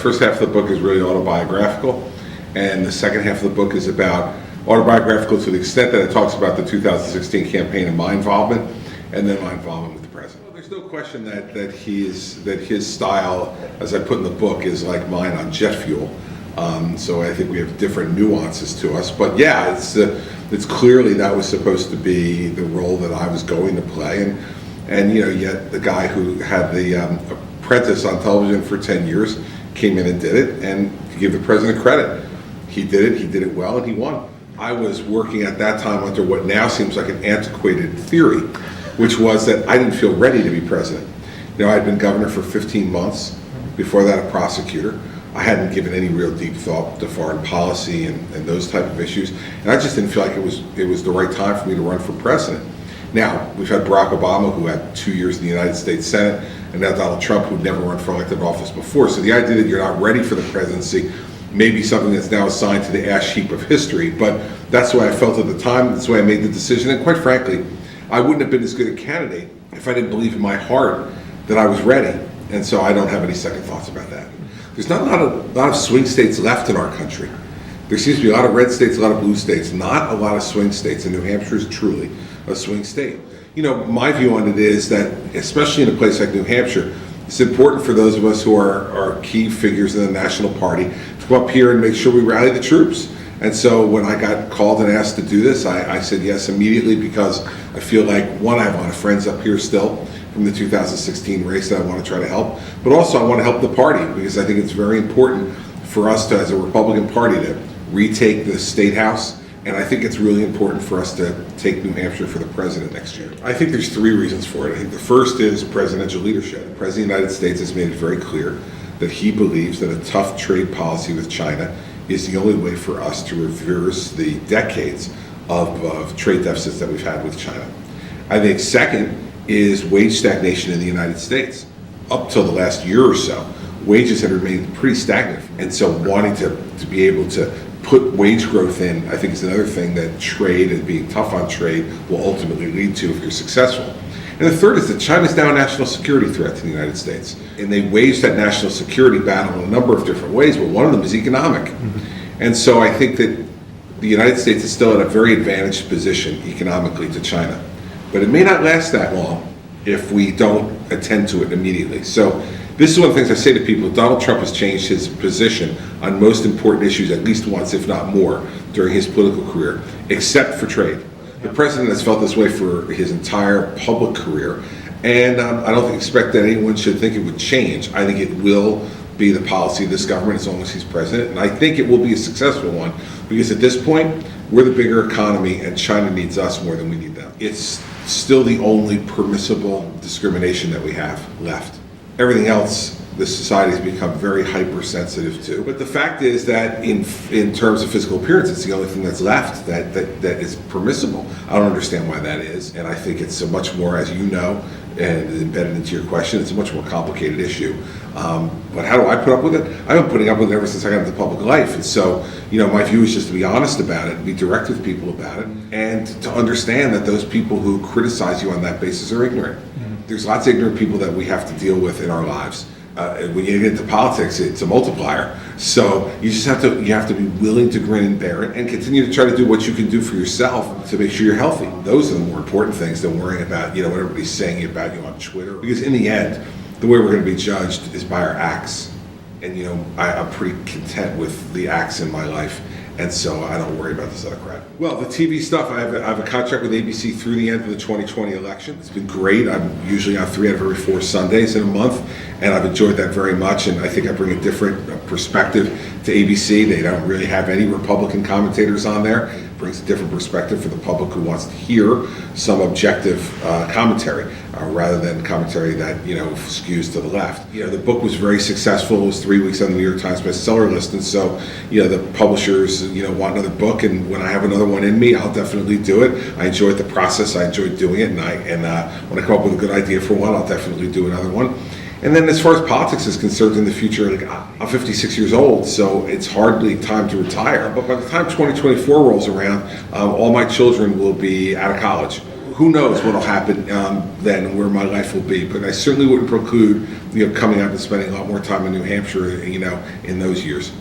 first half of the book is really autobiographical, and the second half of the book is about autobiographical to the extent that it talks about the 2016 campaign and my involvement, and then my involvement with the president. Well, there's no question that his style, as I put in the book, is like mine on jet fuel. So I think we have different nuances to us, but yeah, it's clearly that was supposed to be the role that I was going to play, and yet the guy who had the Apprentice on television for 10 years came in and did it, and to give the president credit, he did it well, and he won. I was working at that time under what now seems like an antiquated theory, which was that I didn't feel ready to be president. I'd been governor for 15 months, before that a prosecutor. I hadn't given any real deep thought to foreign policy and those type of issues, and I just didn't feel like it was the right time for me to run for president. Now, we've had Barack Obama, who had 2 years in the United States Senate, and now Donald Trump, who'd never run for elected office before. So the idea that you're not ready for the presidency may be something that's now assigned to the ash heap of history, but that's the way I felt at the time, that's the way I made the decision, and quite frankly, I wouldn't have been as good a candidate if I didn't believe in my heart that I was ready, and so I don't have any second thoughts about that. There's not a lot of swing states left in our country. There seems to be a lot of red states, a lot of blue states, not a lot of swing states, and New Hampshire is truly a swing state. My view on it is that, especially in a place like New Hampshire, it's important for those of us who are key figures in the national party to come up here and make sure we rally the troops. And so when I got called and asked to do this, I said yes immediately, because I feel like, one, I have a lot of friends up here still from the 2016 race that I want to try to help, but also I want to help the party, because I think it's very important for us to, as a Republican Party, to retake the State House, and I think it's really important for us to take New Hampshire for the president next year. I think there's 3 reasons for it. I think the first is presidential leadership. The President of the United States has made it very clear that he believes that a tough trade policy with China is the only way for us to reverse the decades of trade deficits that we've had with China. I think second is wage stagnation in the United States. Up till the last year or so, wages had remained pretty stagnant, and so wanting to be able to put wage growth in, I think, is another thing that trade and being tough on trade will ultimately lead to if you're successful. And the third is that China's now a national security threat to the United States, and they waged that national security battle in a number of different ways, but one of them is economic. And so I think that the United States is still at a very advantaged position economically to China, but it may not last that long if we don't attend to it immediately. So this is one of the things I say to people. Donald Trump has changed his position on most important issues at least once, if not more, during his political career, except for trade. The president has felt this way for his entire public career, and I don't expect that anyone should think it would change. I think it will be the policy of this government as long as he's president, and I think it will be a successful one, because at this point, we're the bigger economy, and China needs us more than we need them. It's still the only permissible discrimination that we have left. Everything else, this society has become very hypersensitive to. But the fact is that in terms of physical appearance, it's the only thing that's left that is permissible. I don't understand why that is, and I think it's a much more, as you know, and embedded into your question, it's a much more complicated issue. But how do I put up with it? I've been putting up with it ever since I got into public life. And so, my view is just to be honest about it, be direct with people about it, and to understand that those people who criticize you on that basis are ignorant. There's lots of ignorant people that we have to deal with in our lives. When you get into politics, it's a multiplier. So you have to be willing to grin and bear it, and continue to try to do what you can do for yourself to make sure you're healthy. Those are the more important things than worrying about what everybody's saying about you on Twitter. Because in the end, the way we're going to be judged is by our acts. And I'm pretty content with the acts in my life, and so I don't worry about this other crap. Well, the TV stuff, I have a contract with ABC through the end of the 2020 election. It's been great. I'm usually on 3 out of every 4 Sundays in a month, and I've enjoyed that very much, and I think I bring a different perspective to ABC. They don't really have any Republican commentators on there. It brings a different perspective for the public who wants to hear some objective commentary, rather than commentary that skews to the left. The book was very successful. It was 3 weeks on the New York Times bestseller list, and so the publishers want another book, and when I have another one in me, I'll definitely do it. I enjoyed the process. I enjoyed doing it, and when I come up with a good idea for one, I'll definitely do another one. And then as far as politics is concerned in the future, I'm 56 years old, so it's hardly time to retire. But by the time 2024 rolls around, all my children will be out of college. who knows what will happen then, where my life will be. But I certainly wouldn't preclude, coming out and spending a lot more time in New Hampshire, in those years.